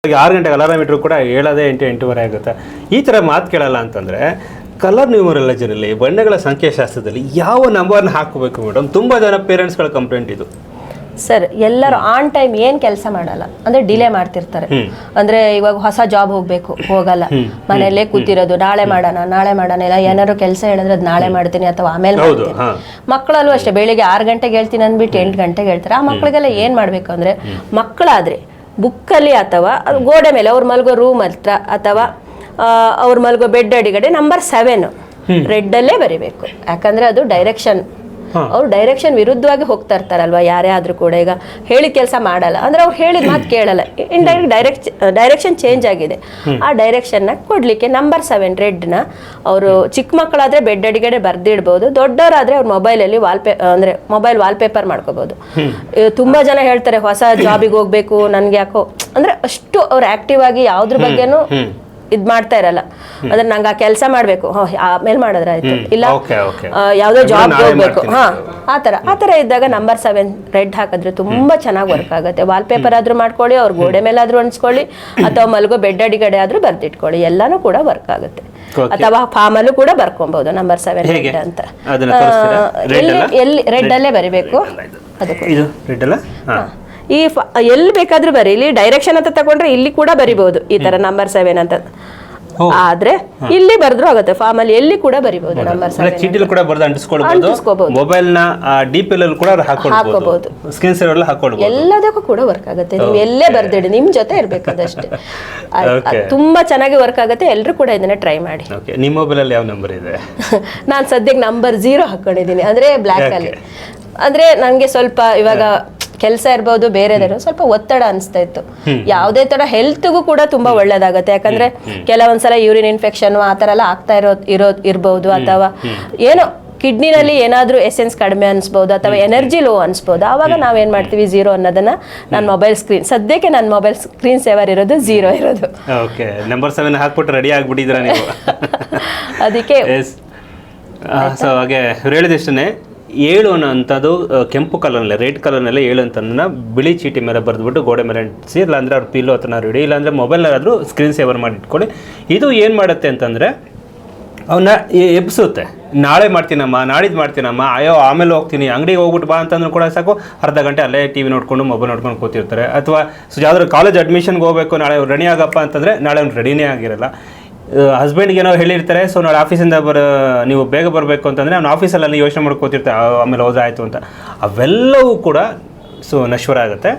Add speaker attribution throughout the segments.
Speaker 1: 6 ಗಂಟೆಗೆ ಅಲಾರಾಮ್ ಇಟ್ಟರು ಕೂಡ ಹೇಳೋದೇ 8-8:30 ಆಗುತ್ತೆ. ಈ ಥರ ಮಾತು ಕೇಳಲ್ಲ ಅಂತಂದರೆ ಕಲರ್ ನ್ಯೂಮರಾಲಜಿನಲ್ಲಿ ಬಣ್ಣಗಳ ಸಂಖ್ಯಾಶಾಸ್ತ್ರದಲ್ಲಿ ಯಾವ ನಂಬರ್ನ ಹಾಕಬೇಕು ಮೇಡಮ್? ತುಂಬ ಜನ ಪೇರೆಂಟ್ಸ್ಗಳ ಕಂಪ್ಲೇಂಟ್ ಇದು.
Speaker 2: ಸರ್, ಎಲ್ಲರೂ ಆನ್ ಟೈಮ್ ಏನು ಕೆಲಸ ಮಾಡಲ್ಲ, ಅಂದರೆ ಡಿಲೇ ಮಾಡ್ತಿರ್ತಾರೆ. ಅಂದರೆ ಇವಾಗ ಹೊಸ ಜಾಬ್ ಹೋಗಲ್ಲ, ಮನೆಯಲ್ಲೇ ಕೂತಿರೋದು, ನಾಳೆ ಮಾಡೋಣ ಇಲ್ಲ ಏನಾದ್ರು ಕೆಲಸ ಹೇಳಿದ್ರೆ ಅದು ನಾಳೆ ಮಾಡ್ತೀನಿ ಅಥವಾ ಆಮೇಲೆ ಮಾಡ್ತೀನಿ. ಮಕ್ಕಳಲ್ಲೂ ಅಷ್ಟೇ, ಬೆಳಿಗ್ಗೆ 6 ಗಂಟೆಗೆ ಹೇಳ್ತೀನಿ ಅಂದ್ಬಿಟ್ಟು 8 ಗಂಟೆಗೆ ಹೇಳ್ತಾರೆ. ಆ ಮಕ್ಕಳಿಗೆಲ್ಲ ಏನು ಮಾಡಬೇಕು ಅಂದರೆ, ಮಕ್ಕಳಾದರೆ ಬುಕ್ಕಲ್ಲಿ ಅಥವಾ ಗೋಡೆ ಮೇಲೆ ಅವ್ರು ಮಲಗೋ ರೂಮ್ ಹತ್ರ ಅಥವಾ ಅವ್ರು ಮಲಗೋ ಬೆಡ್ ಅಡಿಗಡೆ ನಂಬರ್ 7 ರೆಡ್ಡಲ್ಲೇ ಬರಿಬೇಕು. ಯಾಕಂದರೆ ಅದು ಡೈರೆಕ್ಷನ್, ಅವ್ರು ಡೈರೆಕ್ಷನ್ ವಿರುದ್ಧವಾಗಿ ಹೋಗ್ತಾ ಇರ್ತಾರಲ್ವ, ಯಾರೇ ಆದರೂ ಕೂಡ. ಈಗ ಹೇಳಿದ ಕೆಲಸ ಮಾಡಲ್ಲ ಅಂದರೆ ಅವ್ರು ಹೇಳಿದ ಮಾತು ಕೇಳಲ್ಲ, ಇಂಡೈರೆಕ್ಟ್ ಡೈರೆಕ್ಷನ್ ಚೇಂಜ್ ಆಗಿದೆ. ಆ ಡೈರೆಕ್ಷನ್ನ ಕೊಡಲಿಕ್ಕೆ ನಂಬರ್ 7 ರೆಡ್ನ ಅವರು ಚಿಕ್ಕ ಮಕ್ಕಳಾದರೆ ಬೆಡ್ ಅಡಿಗಡೆ ಬರೆದಿಡ್ಬೋದು, ದೊಡ್ಡವರಾದರೆ ಅವ್ರ ಮೊಬೈಲಲ್ಲಿ ಅಂದರೆ ಮೊಬೈಲ್ ವಾಲ್ಪೇಪರ್ ಮಾಡ್ಕೋಬೋದು. ತುಂಬ ಜನ ಹೇಳ್ತಾರೆ ಹೊಸ ಜಾಬಿಗೆ ಹೋಗಬೇಕು ನನಗೆ ಯಾಕೋ ಅಂದರೆ ಅಷ್ಟು ಅವ್ರು ಆ್ಯಕ್ಟಿವ್ ಆಗಿ ಯಾವುದ್ರ ಬಗ್ಗೆನೂ ಇದು ಮಾಡ್ತಾ ಇರಲ್ಲ. ಅಂದ್ರೆ ನಂಗೆ ಆ ಕೆಲಸ ಮಾಡಬೇಕು, ಆಮೇಲೆ ಮಾಡಿದ್ರೆ ಆಯ್ತು, ಇಲ್ಲ ಯಾವುದೋ ಜಾಬ್ ಹೋಗ್ಬೇಕು, ಆ ಥರ ಇದ್ದಾಗ ನಂಬರ್ 7 ರೆಡ್ ಹಾಕಿದ್ರೆ ತುಂಬ ಚೆನ್ನಾಗಿ ವರ್ಕ್ ಆಗುತ್ತೆ. ವಾಲ್ಪೇಪರ್ ಆದರೂ ಮಾಡ್ಕೊಳ್ಳಿ, ಅವ್ರ ಗೋಡೆ ಮೇಲಾದರೂ ಅನ್ಸ್ಕೊಳ್ಳಿ, ಅಥವಾ ಮಲಗೋ ಬೆಡ್ ಅಡಿಗಡೆ ಆದರೂ ಬರ್ದಿಟ್ಕೊಳ್ಳಿ, ಎಲ್ಲಾನು ಕೂಡ ವರ್ಕ್ ಆಗುತ್ತೆ. ಅಥವಾ ಫಾರ್ಮಲ್ಲೂ ಕೂಡ ಬರ್ಕೊಬಹುದು ನಂಬರ್ 7 ರೆಡ್ ಅಂತ. ಎಲ್ಲಿ ರೆಡ್ ಅಲ್ಲೇ ಬರಿಬೇಕು, ಈ ಎಲ್ಲಿ ಬೇಕಾದ್ರೂ ಬರೀ, ಇಲ್ಲಿ ಡೈರೆಕ್ಷನ್ ಅಂತ ತಗೊಂಡ್ರೆ ಇಲ್ಲಿ ಕೂಡ ಬರಿಬಹುದು ಈ ತರ ನಂಬರ್ 7 ಅಂತ. ಆದ್ರೆ ಇಲ್ಲಿ ಬರೆದ್ರು ಆಗುತ್ತೆ, ಫಾರ್ಮ್ ಅಲ್ಲಿ ಎಲ್ಲಿ ಕೂಡ ಬರಿಬಹುದು ನಂಬರ್ 7.
Speaker 1: ಚೀಟಿಲಿ ಕೂಡ ಬರೆದು ಅಂಟಿಸ್ಕೊಳ್ಳಬಹುದು, ಮೊಬೈಲ್ ನ ಡಿಪಿಎಲ್ ಅಲ್ಲಿ ಕೂಡ ಹಾಕೊಳ್ಳಬಹುದು, ಸ್ಕ್ರೀನ್ ಸೇವರ್ ಅಲ್ಲಿ ಹಾಕೊಳ್ಳಬಹುದು,
Speaker 2: ಎಲ್ಲದಕ್ಕೂ ಕೂಡ ವರ್ಕ್ ಆಗುತ್ತೆ. ನೀವು ಎಲ್ಲೇ ಬರ್ದಿಡಿ, ನಿಮ್ ಜೊತೆ ಇರ್ಬೇಕು ಅದಷ್ಟೇ. ತುಂಬಾ ಚೆನ್ನಾಗಿ ವರ್ಕ್ ಆಗುತ್ತೆ. ಎಲ್ಲರೂ ಕೂಡ ಇದನ್ನ ಟ್ರೈ ಮಾಡಿ.
Speaker 1: ನಿಮ್ಮ ಮೊಬೈಲ್ ಅಲ್ಲಿ ಯಾವ ನಂಬರ್ ಇದೆ?
Speaker 2: ನಾನು ಸದ್ಯಕ್ಕೆ ನಂಬರ್ 0 ಹಾಕೊಂಡಿದ್ದೀನಿ, ಅಂದ್ರೆ ಬ್ಲಾಕ್ ಅಲ್ಲಿ. ಅಂದ್ರೆ ನಂಗೆ ಸ್ವಲ್ಪ ಇವಾಗ ಕೆಲಸ ಇರ್ಬೋದು, ಬೇರೆದೇನೋ ಸ್ವಲ್ಪ ಒತ್ತಡ ಅನಿಸ್ತಾ ಇತ್ತು. ಯಾವುದೇ ತರ ಹೆಲ್ತ್ಗೂ ಕೂಡ ತುಂಬಾ ಒಳ್ಳೇದಾಗುತ್ತೆ. ಯಾಕಂದ್ರೆ ಕೆಲವೊಂದ್ಸಲ ಯೂರಿನ್ ಇನ್ಫೆಕ್ಷನ್ ಆ ಥರ ಎಲ್ಲ ಆಗ್ತಾ ಇರ್ಬೋದು, ಅಥವಾ ಏನೋ ಕಿಡ್ನಿನಲ್ಲಿ ಏನಾದರೂ ಎಸೆನ್ಸ್ ಕಡಿಮೆ ಅನಿಸ್ಬೋದು, ಅಥವಾ ಎನರ್ಜಿ ಲೋ ಅನಿಸ್ಬೋದು. ಆವಾಗ ನಾವೇನು ಮಾಡ್ತೀವಿ, 0 ಅನ್ನೋದನ್ನ ನನ್ನ ಮೊಬೈಲ್ ಸ್ಕ್ರೀನ್, ಸದ್ಯಕ್ಕೆ ನನ್ನ ಮೊಬೈಲ್ ಸ್ಕ್ರೀನ್ ಸೇವರ್ ಇರೋದು 0 ಇರೋದು.
Speaker 1: ಓಕೆ, ನಂಬರ್ 7 ಹಾಕ್ಬಿಟ್ಟು ರೆಡಿ ಆಗ್ಬಿಟ್ಟಿದ್ರ ನೀವು.
Speaker 2: ಅದಕ್ಕೆ
Speaker 1: ಸೊ ಹಾಗೆ ಹೇಳಿದಷ್ಟೇ 7 ಅನ್ನೋಂಥದ್ದು ಕೆಂಪು ಕಲರ್ನಲ್ಲಿ, ರೆಡ್ ಕಲರ್ನಲ್ಲಿ 7 ಅಂತಂದ್ರೆ ಬಿಳಿ ಚೀಟಿ ಮೇಲೆ ಬರೆದ್ಬಿಟ್ಟು ಗೋಡೆ ಮೇಲೆ ಅಂಟಿಸಿ, ಇಲ್ಲಾಂದರೆ ಅವ್ರ ಪಿಲ್ಲೋ ಹತ್ರ ರೆಡಿ, ಇಲ್ಲಾಂದರೆ ಮೊಬೈಲ್ನಾದ್ರೂ ಸ್ಕ್ರೀನ್ ಸೇವರ್ ಮಾಡಿ ಇಟ್ಕೊಳ್ಳಿ. ಇದು ಏನು ಮಾಡುತ್ತೆ ಅಂತಂದರೆ ಅವನ್ನ ಎಬ್ಸುತ್ತೆ. ನಾಳೆ ಮಾಡ್ತೀನಮ್ಮ, ನಾಡಿದ್ದು ಮಾಡ್ತೀನಮ್ಮ, ಅಯ್ಯೋ ಆಮೇಲೆ ಹೋಗ್ತೀನಿ, ಅಂಗಡಿಗೆ ಹೋಗ್ಬಿಟ್ಟು ಬಾ ಅಂತಂದ್ರೂ ಕೂಡ ಸಾಕು, ಅರ್ಧ ಗಂಟೆ ಅಲ್ಲೇ TV ನೋಡ್ಕೊಂಡು ಮೊಬೈಲ್ ನೋಡ್ಕೊಂಡು ಕೂತಿರ್ತಾರೆ. ಅಥವಾ ಯಾವ್ದಾದ್ರು ಕಾಲೇಜ್ ಅಡ್ಮಿಷನ್ಗೆ ಹೋಗಬೇಕು, ನಾಳೆ ರೆಡಿ ಆಗಪ್ಪ ಅಂತಂದರೆ ನಾಳೆ ಅವ್ನು ರೆಡಿನೇ ಆಗಿರಲ್ಲ. ಹಸ್ಬೆಂಡ್ಗೆ ಏನೋ ಹೇಳಿರ್ತಾರೆ, ಸೊ ನಾಳೆ ಆಫೀಸಿಂದ ನೀವು ಬೇಗ ಬರಬೇಕು ಅಂತಂದರೆ ಅವ್ನು ಆಫೀಸಲ್ಲಿ ಯೋಚನೆ ಮಾಡ್ಕೋತಿರ್ತಾರೆ, ಆಮೇಲೆ ಹೋದ್ರೆ ಆಯಿತು ಅಂತ. ಅವೆಲ್ಲವೂ ಕೂಡ ನಶ್ವರ ಆಗುತ್ತೆ.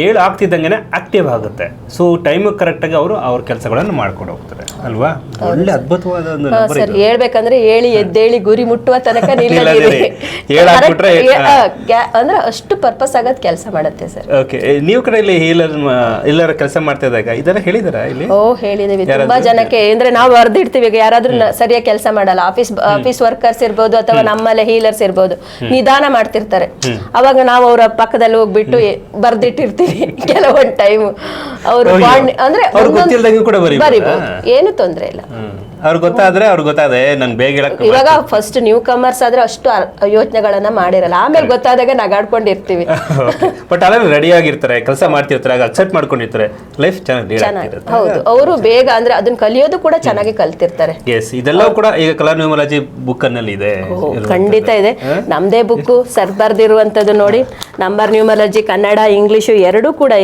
Speaker 1: 7 ಆಗ್ತಿದ್ದಂಗೆ ಆಕ್ಟಿವ್ ಆಗುತ್ತೆ. ಸೊ ಟೈಮಿಗೆ ಕರೆಕ್ಟಾಗಿ ಅವ್ರ ಕೆಲಸಗಳನ್ನು ಮಾಡ್ಕೊಂಡು ಹೋಗ್ತಾರೆ ಅಲ್ವಾ? ಒಳ್ಳೆ ಅದ್ಭುತವಾದ ಒಂದು ನಂಬರ್.
Speaker 2: ಸರ್, ಹೇಳ್ಬೇಕಂದ್ರೆ ಹೇಳಿ ಎದ್ದೇಳಿ ಗುರಿ ಮುಟ್ಟುವ ತನಕ ಅಂದ್ರೆ ಅಷ್ಟು ಪರ್ಪಸ್ ಆಗೋದು ಕೆಲಸ ಮಾಡುತ್ತೆ ಸರ್.
Speaker 1: ಓಕೆ, ನೀವು ಕಡೆ ಇಲ್ಲಿ ಎಲ್ಲರ ಕೆಲಸ ಮಾಡ್ತಾ ಇದ್ದಾಗ ಇದೆಲ್ಲ ಹೇಳಿದಾರ ಇಲ್ಲಿ?
Speaker 2: ಹೇಳಿದೀವಿ ತುಂಬಾ ಜನಕ್ಕೆ. ಅಂದ್ರೆ ನಾವು ಬರ್ದಿಡ್ತೀವಿ, ಈಗ ಯಾರಾದ್ರೂ ಸರಿಯಾಗಿ ಕೆಲಸ ಮಾಡಲ್ಲ, ಆಫೀಸ್ ವರ್ಕರ್ಸ್ ಇರ್ಬೋದು ಅಥವಾ ನಮ್ಮಲ್ಲೇ ಹೀಲರ್ಸ್ ಇರ್ಬೋದು, ನಿಧಾನ ಮಾಡ್ತಿರ್ತಾರೆ. ಅವಾಗ ನಾವು ಅವರ ಪಕ್ಕದಲ್ಲಿ ಹೋಗ್ಬಿಟ್ಟು ಬರ್ದಿಟ್ಟಿರ್ತೀವಿ. ಕೆಲವೊಂದು ಟೈಮ್ ಅವರು ಅಂದ್ರೆ ಬರಿಬಹುದು, ಏನು ತೊಂದ್ರೆ ಇಲ್ಲ.
Speaker 1: ಅವ್ರಿಗೆ ಗೊತ್ತಾದ್ರೆ ನನ್ಗೆ ಬೇಗ
Speaker 2: ಇವಾಗ ಫಸ್ಟ್ ನ್ಯೂ ಕಮರ್ಸ್ ಆದ್ರೆ ಅಷ್ಟು ಯೋಚನೆಗಳನ್ನ ಮಾಡಿರಲ್ಲ, ಆಮೇಲೆ ಗೊತ್ತಾದಾಗ ನಗಾಡ್ಕೊಂಡಿರ್ತೀವಿ.
Speaker 1: ಬಟ್ ಅಲ್ಲ ರೆಡಿ ಆಗಿರ್ತಾರೆ, ಕೆಲಸ ಮಾಡ್ತಿರ್ತಾರೆ, ಅಕ್ಸೆಪ್ಟ್ ಮಾಡ್ಕೊಂಡಿರ್ತಾರೆ, ಲೈಫ್ ಚೆನ್ನಾಗಿ.
Speaker 2: ಹೌದು, ಅವರು ಬೇಗ ಅಂದ್ರೆ ಅದನ್ನ ಕಲಿಯೋದು ಕೂಡ ಚೆನ್ನಾಗಿ ಕಲ್ತಿರ್ತಾರೆ.
Speaker 1: ಇದೆಲ್ಲವೂ ಕೂಡ ಈಗ ಕಲರ್ ನ್ಯೂಮರಾಲಜಿ ಬುಕ್ ನಲ್ಲಿ ಇದೆ,
Speaker 2: ಖಂಡಿತ ಇದೆ. ನಮ್ದೇ ಬುಕ್ ಸರ್ ಬರ್ದಿರುವಂತದ್ದು ನೋಡಿ, ನಂಬರ್ ನ್ಯೂಮರಾಲಜಿ ಕನ್ನಡ ಇಂಗ್ಲಿಷು ಎರಡೂ ಕೂಡ ಇದೆ.